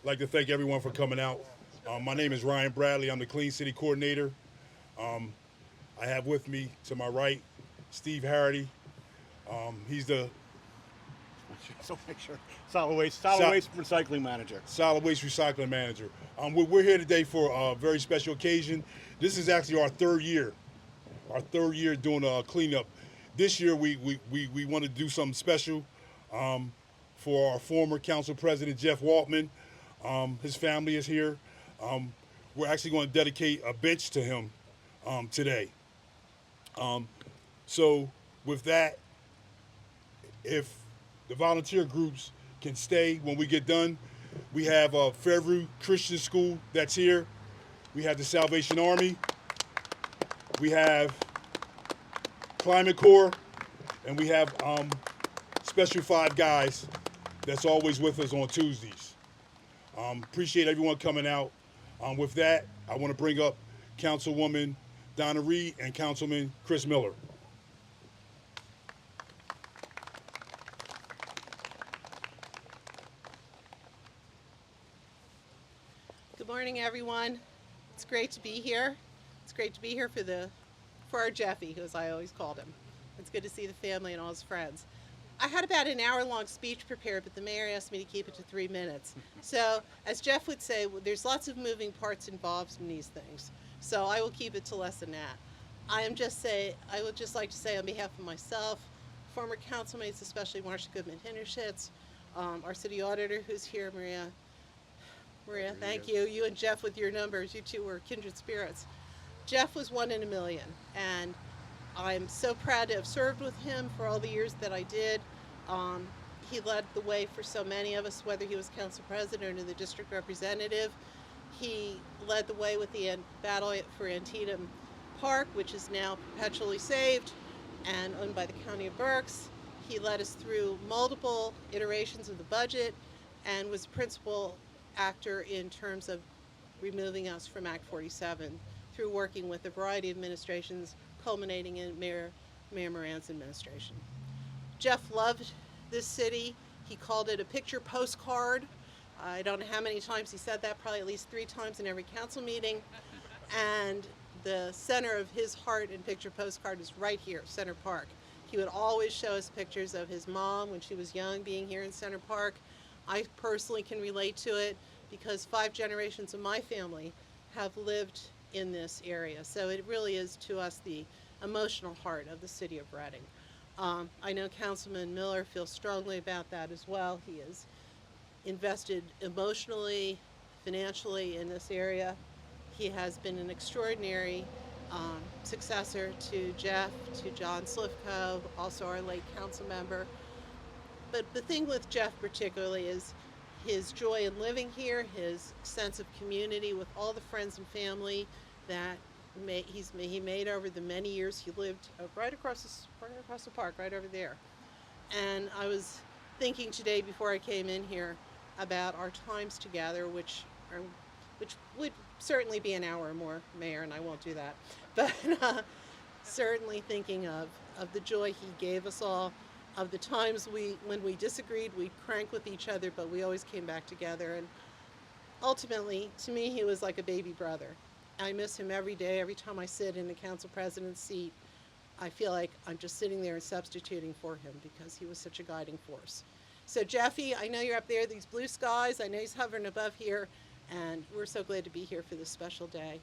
like to thank everyone for coming out. My name is Ryan Bradley. I'm the Clean City Coordinator. I have with me to my right Steve Harity. He's the So make sure solid waste recycling manager. Solid Waste Recycling Manager. We're here today for a very special occasion. This is actually our third year doing a cleanup. This year we want to do something special for our former council president, Jeff Waltman. His family is here. We're actually going to dedicate a bench to him today. So with that, if the volunteer groups can stay when we get done, we have Fairview Christian School that's here. We have the Salvation Army. We have Climate Corps, and we have Special Five Guys that's always with us on Tuesdays. Appreciate everyone coming out. With that, I want to bring up Councilwoman Donna Reed and Councilman Chris Miller. Good morning, everyone. It's great to be here. It's great to be here for our Jeffy, as I always called him. It's good to see the family and all his friends. I had about an hour-long speech prepared, but the mayor asked me to keep it to 3 minutes. So, as Jeff would say, there's lots of moving parts involved in these things. So I will keep it to less than that. I would just like to say on behalf of myself, former councilmates, especially Marcia Goodman-Hindershitz, our city auditor who's here, Maria, thank you. You and Jeff with your numbers, you two were kindred spirits. Jeff was 1 in a million, and I'm so proud to have served with him for all the years that I did. He led the way for so many of us, whether he was council president or the district representative. He led the way with the battle for Antietam Park, which is now perpetually saved and owned by the County of Berks. He led us through multiple iterations of the budget and was a principal actor in terms of removing us from Act 47 through working with a variety of administrations, culminating in Mayor Moran's administration. Jeff loved this city. He called it a picture postcard. I don't know how many times he said that, probably at least 3 times in every council meeting. And the center of his heart and picture postcard is right here, Center Park. He would always show us pictures of his mom when she was young being here in Center Park. I personally can relate to it because 5 generations of my family have lived in this area. So it really is to us the emotional heart of the city of Reading. I know Councilman Miller feels strongly about that as well. He is invested emotionally, financially in this area. He has been an extraordinary successor to Jeff, to John Slivko, also our late council member. But the thing with Jeff particularly is his joy in living here, his sense of community with all the friends and family that he made over the many years he lived right across the park, right over there. And I was thinking today before I came in here about our times together, which would certainly be an hour or more, Mayor, and I won't do that. But certainly thinking of the joy he gave us all, of the times when we disagreed, we'd crank with each other, but we always came back together. And ultimately, to me, he was like a baby brother. I miss him every day. Every time I sit in the council president's seat, I feel like I'm just sitting there and substituting for him because he was such a guiding force. So Jeffy, I know you're up there, these blue skies, I know he's hovering above here, and we're so glad to be here for this special day.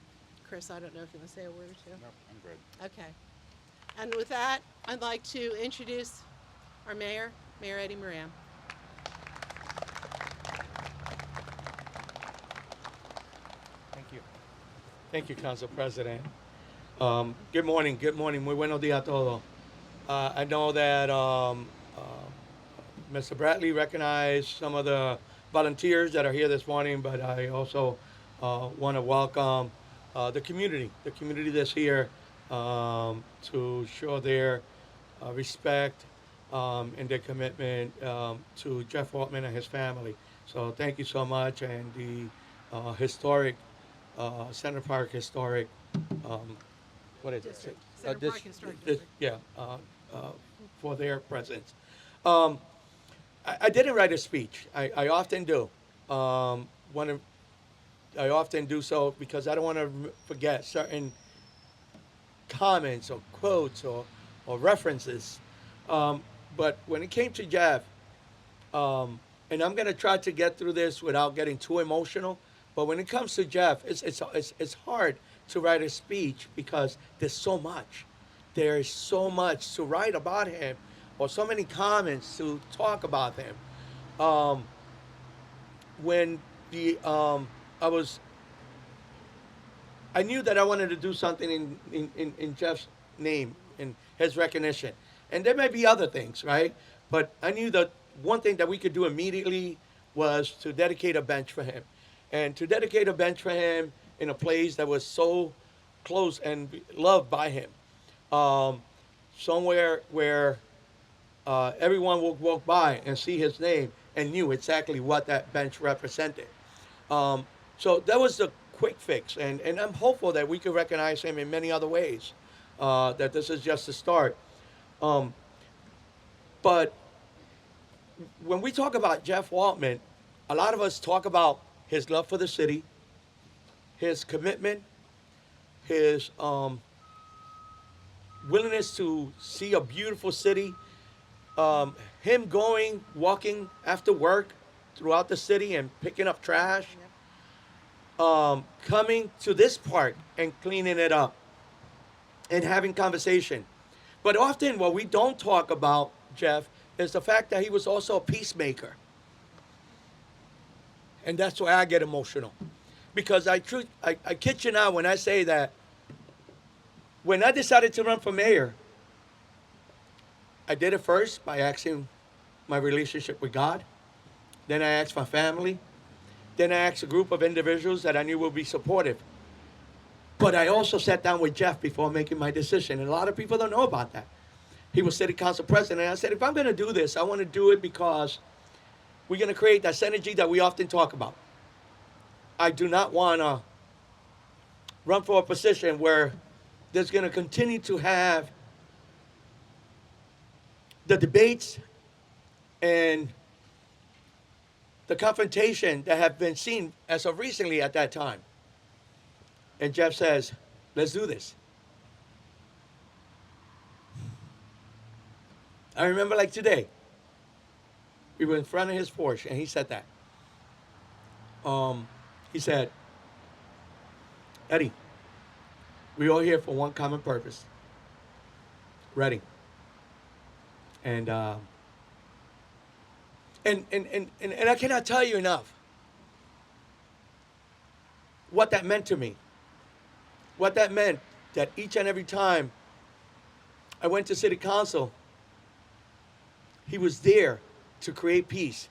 Chris, I don't know if you want to say a word or two. No, I'm good. Okay. And with that, I'd like to introduce our mayor, Mayor Eddie Morán. Thank you. Thank you, Council President. Good morning. Muy buenos días a todos. I know that Mr. Bradley recognized some of the volunteers that are here this morning, but I also want to welcome the community that's here to show their respect and their commitment to Jeff Waltman and his family. So thank you so much, and the historic Center Park Historic, what is District. it? Center Park Historic District. Yeah, for their presence. I didn't write a speech. I often do. I often do so because I don't want to forget certain comments or quotes or references. But when it came to Jeff, and I'm gonna try to get through this without getting too emotional. But when it comes to Jeff, it's hard to write a speech because there's so much. There is so much to write about him, or so many comments to talk about him. Um, when the I was I knew that I wanted to do something in Jeff's name, in his recognition. And there may be other things, right? But I knew that one thing that we could do immediately was to dedicate a bench for him. And to dedicate a bench for him in a place that was so close and loved by him. Um, Somewhere where everyone would walk by and see his name and knew exactly what that bench represented. Um, so that was the quick fix, and I'm hopeful that we could recognize him in many other ways. That this is just the start. Um, but when we talk about Jeff Waltman, a lot of us talk about his love for the city, his commitment, his willingness to see a beautiful city, him walking after work throughout the city and picking up trash, coming to this park and cleaning it up and having conversation. But often what we don't talk about, Jeff, is the fact that he was also a peacemaker. And that's why I get emotional. Because I kid you not when I say that when I decided to run for mayor, I did it first by asking my relationship with God. Then I asked my family. Then I asked a group of individuals that I knew would be supportive. But I also sat down with Jeff before making my decision. And a lot of people don't know about that. He was city council president. And I said, if I'm going to do this, I want to do it because we're going to create that synergy that we often talk about. I do not want to run for a position where there's going to continue to have the debates and the confrontation that have been seen as of recently at that time. And Jeff says, let's do this. I remember like today, we were in front of his Porsche and he said that. He said, Eddie, we're all here for one common purpose. Reading. And I cannot tell you enough what that meant to me. What that meant that each and every time I went to city council, he was there to create peace,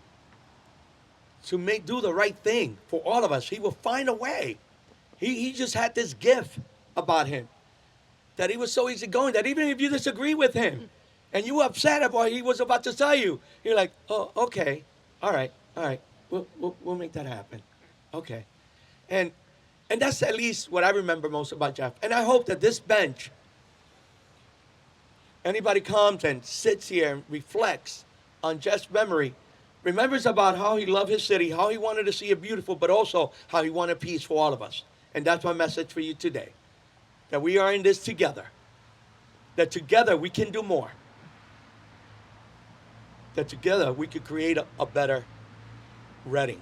to do the right thing for all of us. He will find a way. He just had this gift about him, that he was so easygoing that even if you disagree with him and you were upset about what he was about to tell you, you're like, oh, okay, all right, we'll make that happen. Okay. And that's at least what I remember most about Jeff. And I hope that this bench, anybody comes and sits here and reflects on Jeff's memory, remembers about how he loved his city, how he wanted to see it beautiful, but also how he wanted peace for all of us. And that's my message for you today. That we are in this together. That together we can do more. That together we could create a better Reading.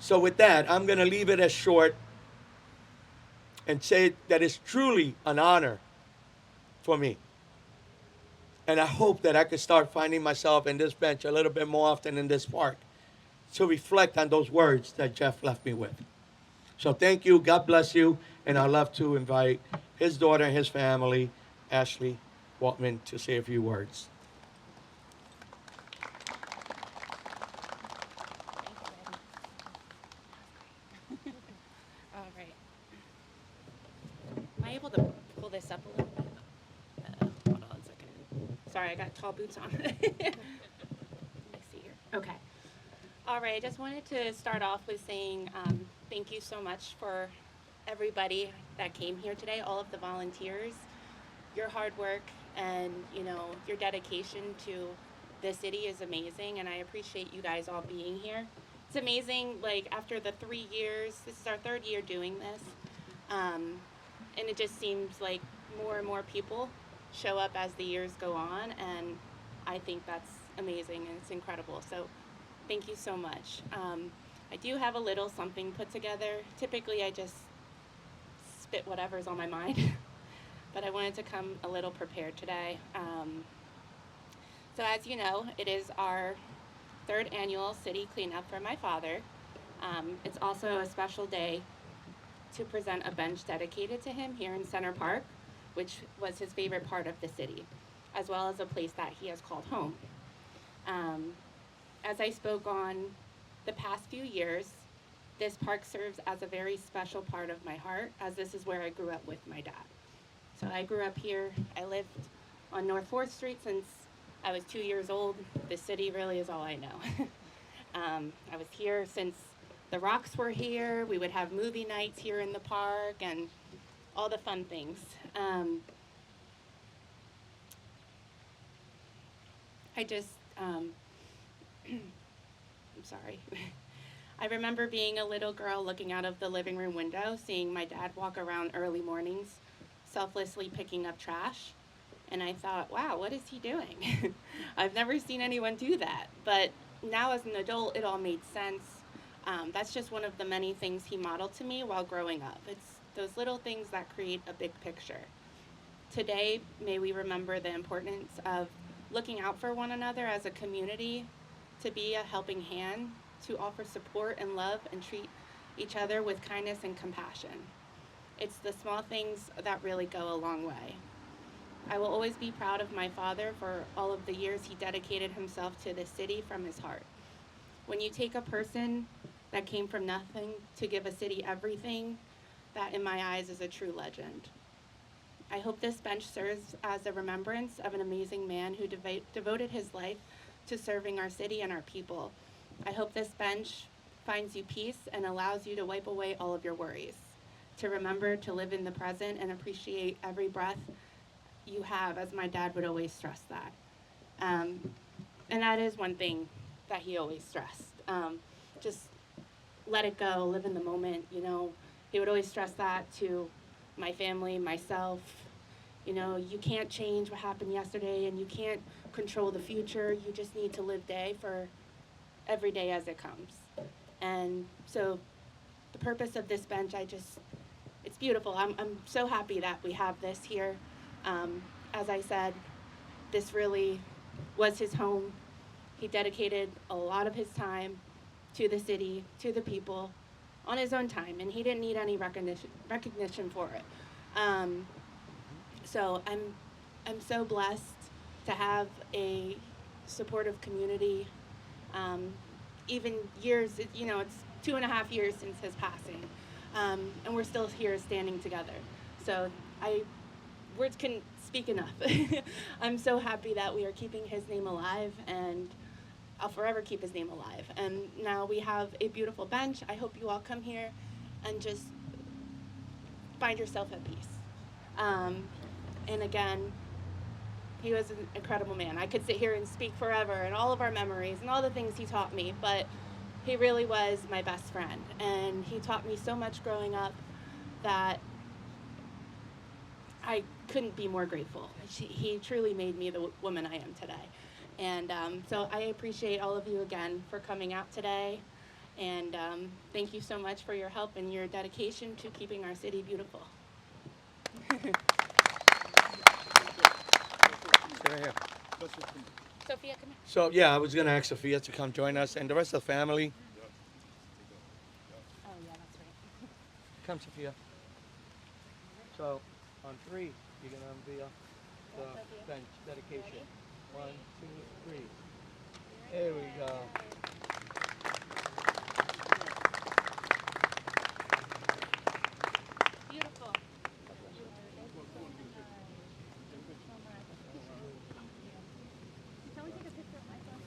So with that, I'm going to leave it as short and say that it's truly an honor for me. And I hope that I could start finding myself in this bench a little bit more often in this park to reflect on those words that Jeff left me with. So thank you. God bless you. And I'd love to invite his daughter and his family, Ashley Waltman, to say a few words. All right. Am I able to pull this up a little bit? Hold on a second. Sorry, I got tall boots on. Let me see here. Okay. All right, I just wanted to start off with saying thank you so much for everybody that came here today, all of the volunteers. Your hard work and, your dedication to the city is amazing, and I appreciate you guys all being here. it's amazing, like, after the 3 years, this is our third year doing this, and it just seems like more and more people show up as the years go on, and I think that's amazing and it's incredible. So thank you so much. I do have a little something put together. Typically I just spit whatever's on my mind, but I wanted to come a little prepared today. So as you know, it is our third annual city cleanup for my father. It's also a special day to present a bench dedicated to him here in Center Park, which was his favorite part of the city, as well as a place that he has called home. As I spoke on the past few years, this park serves as a very special part of my heart, as this is where I grew up with my dad. So I grew up here. I lived on North 4th Street since I was 2 years old. The city really is all I know. I was here since the Rocks were here. We would have movie nights here in the park and all the fun things. I'm sorry. I remember being a little girl looking out of the living room window, seeing my dad walk around early mornings, selflessly picking up trash. And I thought, wow, what is he doing? I've never seen anyone do that. But now as an adult, it all made sense. That's just one of the many things he modeled to me while growing up. It's those little things that create a big picture. Today, may we remember the importance of looking out for one another as a community, to be a helping hand, to offer support and love and treat each other with kindness and compassion. It's the small things that really go a long way. I will always be proud of my father for all of the years he dedicated himself to the city from his heart. When you take a person that came from nothing to give a city everything, that in my eyes is a true legend. I hope this bench serves as a remembrance of an amazing man who devoted his life to serving our city and our people. I hope this bench finds you peace and allows you to wipe away all of your worries, to remember to live in the present and appreciate every breath you have, as my dad would always stress that. And that is one thing that he always stressed. Just let it go, live in the moment, you know. He would always stress that to my family, myself. You know, you can't change what happened yesterday and you can't control the future. You just need to live day for every day as it comes. And so the purpose of this bench, it's beautiful. I'm so happy that we have this here. As I said, this really was his home. He dedicated a lot of his time to the city, to the people, on his own time, and he didn't need any recognition for it. So I'm so blessed to have a supportive community. Even years, you know, it's 2.5 years since his passing, and we're still here standing together. So words couldn't speak enough. I'm so happy that we are keeping his name alive, and I'll forever keep his name alive. And now we have a beautiful bench. I hope you all come here and just find yourself at peace. And again, he was an incredible man. I could sit here and speak forever and all of our memories and all the things he taught me, but he really was my best friend. And he taught me so much growing up that I couldn't be more grateful. He truly made me the woman I am today. And so I appreciate all of you again for coming out today. And thank you so much for your help and your dedication to keeping our city beautiful. Right here. Sophia, come here. So yeah, I was gonna ask Sophia to come join us and the rest of the family. Oh, yeah, that's right. Come, Sophia. So on 3, you're gonna unveil the bench dedication. 1, 2, 3. There we go. Beautiful. Can we take a picture of my phone?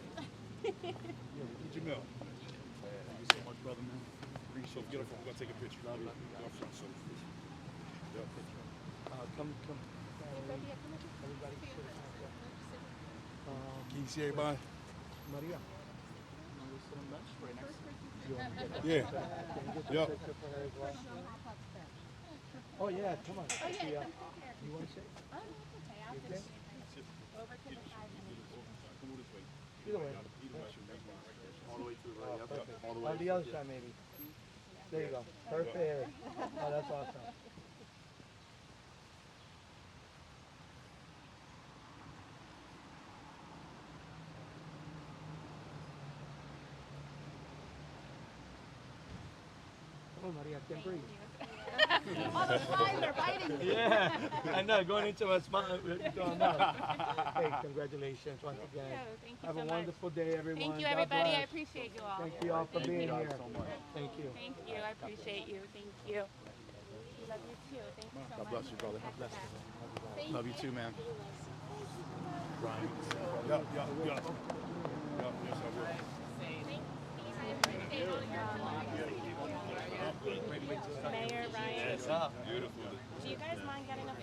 Jamil. Thank you so much, brother, man. So beautiful. We're gonna take a picture. Love you. So, Come. Sophia, come here. Everybody. can you see everybody? Maria. Sit on the bench right next to you. Yeah. Yep. Oh yeah, come on. You want to say? Either way. All the way to the right. Yep. Perfect. All the way. On the other side, maybe. There you go. Perfect. Oh, that's awesome. Oh, Maria, I can't breathe. All the flies are biting you. Yeah, I know. Going into a smile. Hey, congratulations once again. Thank you Have so a much. wonderful day, everyone. Thank you, God everybody. bless. I appreciate you all. Thank you all for being here. So much. Thank you. Thank you. I appreciate you. Thank you. We love you too. Thank you so much. God bless you, brother. God bless you. Love you too, man. Brian. Yep. Yes, I will. Mayor Ryan. What's up? Do you guys mind getting a